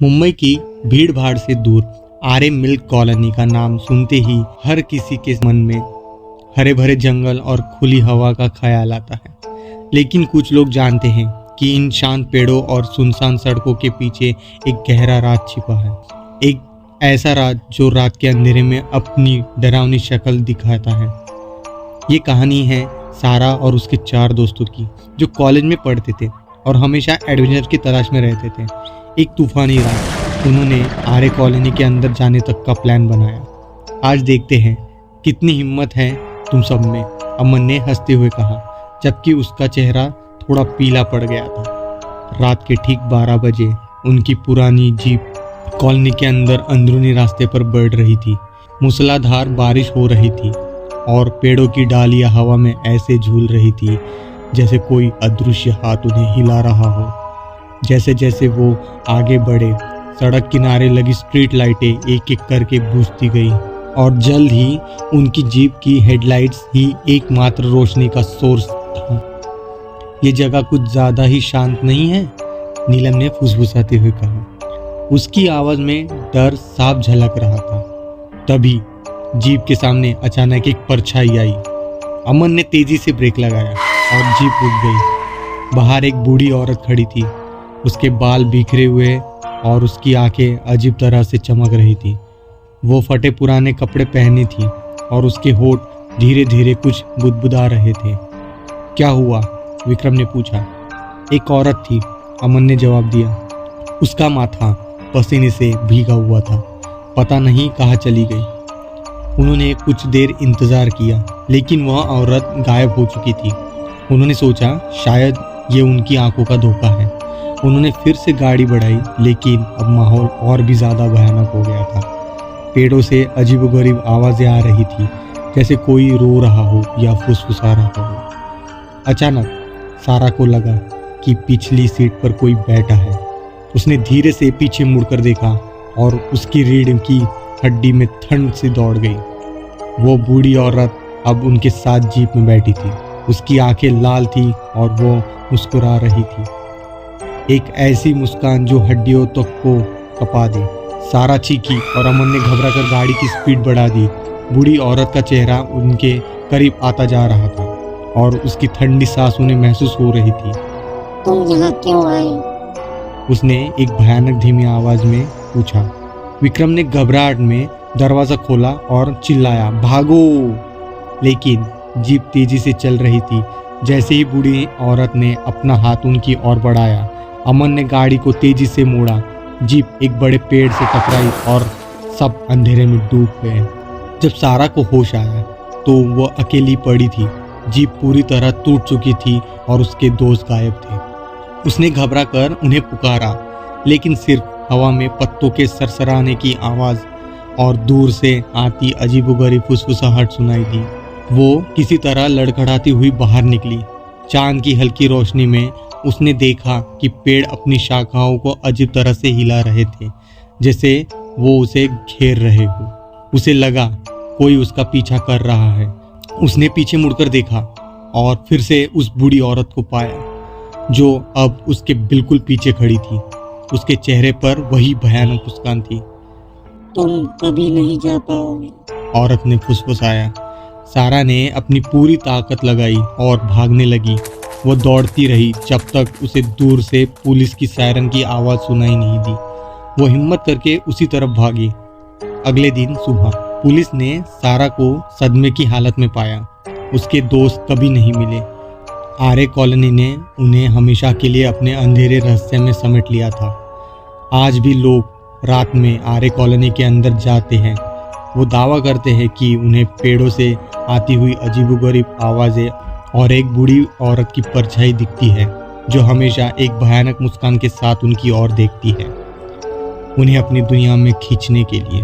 मुंबई की भीड़ भाड़ से दूर आरे मिल्क कॉलोनी का नाम सुनते ही हर किसी के मन में हरे भरे जंगल और खुली हवा का ख्याल आता है। लेकिन कुछ लोग जानते हैं कि इन शांत पेड़ों और सुनसान सड़कों के पीछे एक गहरा राज छिपा है। एक ऐसा राज जो रात के अंधेरे में अपनी डरावनी शक्ल दिखाता है। ये कहानी है सारा और उसके 4 दोस्तों की, जो कॉलेज में पढ़ते थे और हमेशा एडवेंचर की तलाश में रहते थे। एक तूफानी रात उन्होंने आरे कॉलोनी के अंदर जाने तक का प्लान बनाया। आज देखते हैं कितनी हिम्मत है तुम सब में, अमन ने हंसते हुए कहा, जबकि उसका चेहरा थोड़ा पीला पड़ गया था। रात के ठीक 12 बजे उनकी पुरानी जीप कॉलोनी के अंदर अंदरूनी रास्ते पर बढ़ रही थी। मूसलाधार बारिश हो रही थी और पेड़ों की डालियां हवा में ऐसे झूल रही थी जैसे कोई अदृश्य हाथ उन्हें हिला रहा हो। जैसे जैसे वो आगे बढ़े, सड़क किनारे लगी स्ट्रीट लाइटें एक एक करके बुझती गई और जल्द ही उनकी जीप की हेडलाइट्स ही एकमात्र रोशनी का सोर्स था। ये जगह कुछ ज्यादा ही शांत नहीं है, नीलम ने फुसफुसाते हुए कहा। उसकी आवाज में डर साफ झलक रहा था। तभी जीप के सामने अचानक एक परछाई आई। अमन ने तेजी से ब्रेक लगाया और जीप रुक गई। बाहर एक बूढ़ी औरत खड़ी थी। उसके बाल बिखरे हुए और उसकी आंखें अजीब तरह से चमक रही थी। वो फटे पुराने कपड़े पहनी थी और उसके होंठ धीरे धीरे कुछ बुदबुदा रहे थे। क्या हुआ? विक्रम ने पूछा। एक औरत थी, अमन ने जवाब दिया। उसका माथा पसीने से भीगा हुआ था, पता नहीं कहाँ चली गई। उन्होंने कुछ देर इंतजार किया, लेकिन वह औरत गायब हो चुकी थी। उन्होंने सोचा शायद ये उनकी आंखों का धोखा है। उन्होंने फिर से गाड़ी बढ़ाई, लेकिन अब माहौल और भी ज़्यादा भयानक हो गया था। पेड़ों से अजीबोगरीब आवाज़ें आ रही थी, जैसे कोई रो रहा हो या फुसफुसा रहा हो। अचानक सारा को लगा कि पिछली सीट पर कोई बैठा है। उसने धीरे से पीछे मुड़कर देखा और उसकी रीढ़ की हड्डी में ठंड से दौड़ गई। वो बूढ़ी औरत अब उनके साथ जीप में बैठी थी। उसकी आंखें लाल थी और वो मुस्कुरा रही थी, एक ऐसी मुस्कान जो हड्डियों तक को कपा दे। सारा चीखी और अमन ने घबराकर गाड़ी की स्पीड बढ़ा दी। बूढ़ी औरत का चेहरा उनके करीब आता जा रहा था और उसकी ठंडी सांस उन्हें महसूस हो रही थी। तुम यहाँ क्यों आए? उसने एक भयानक धीमी आवाज में पूछा। विक्रम ने घबराहट में दरवाजा खोला और चिल्लाया, भागो! लेकिन जीप तेजी से चल रही थी। जैसे ही बूढ़ी औरत ने अपना हाथ उनकी ओर बढ़ाया, अमन ने गाड़ी को तेजी से मोड़ा। जीप एक बड़े पेड़ से टकराई और सब अंधेरे में डूब गए। जब सारा को होश आया तो वह अकेली पड़ी थी। जीप पूरी तरह टूट चुकी थी और उसके दोस्त गायब थे। उसने घबरा कर उन्हें पुकारा, लेकिन सिर्फ हवा में पत्तों के सरसराने की आवाज़ और दूर से आती अजीबोगरीब फुसफुसाहट सुनाई दी। वो किसी तरह लड़खड़ाती हुई बाहर निकली। चांद की हल्की रोशनी में उसने देखा कि पेड़ अपनी शाखाओं को अजीब तरह से हिला रहे थे, जैसे वो उसे घेर रहे हो। उसे लगा कोई उसका पीछा कर रहा है। उसने पीछे मुड़कर देखा और फिर से उस बूढ़ी औरत को पाया, जो अब उसके बिल्कुल पीछे खड़ी थी। उसके चेहरे पर वही भयानक मुस्कान थी। तुम कभी नहीं जा पाओगे, औरत ने फुसफुसाया। सारा ने अपनी पूरी ताकत लगाई और भागने लगी। वो दौड़ती रही जब तक उसे दूर से पुलिस की सायरन की आवाज़ सुनाई नहीं दी। वो हिम्मत करके उसी तरफ भागी। अगले दिन सुबह पुलिस ने सारा को सदमे की हालत में पाया। उसके दोस्त कभी नहीं मिले। आरे कॉलोनी ने उन्हें हमेशा के लिए अपने अंधेरे रहस्य में समेट लिया था। आज भी लोग रात में आरे कॉलोनी के अंदर जाते हैं। वो दावा करते हैं कि उन्हें पेड़ों से आती हुई अजीबोगरीब आवाज़ें और एक बूढ़ी औरत की परछाई दिखती है, जो हमेशा एक भयानक मुस्कान के साथ उनकी ओर देखती है, उन्हें अपनी दुनिया में खींचने के लिए।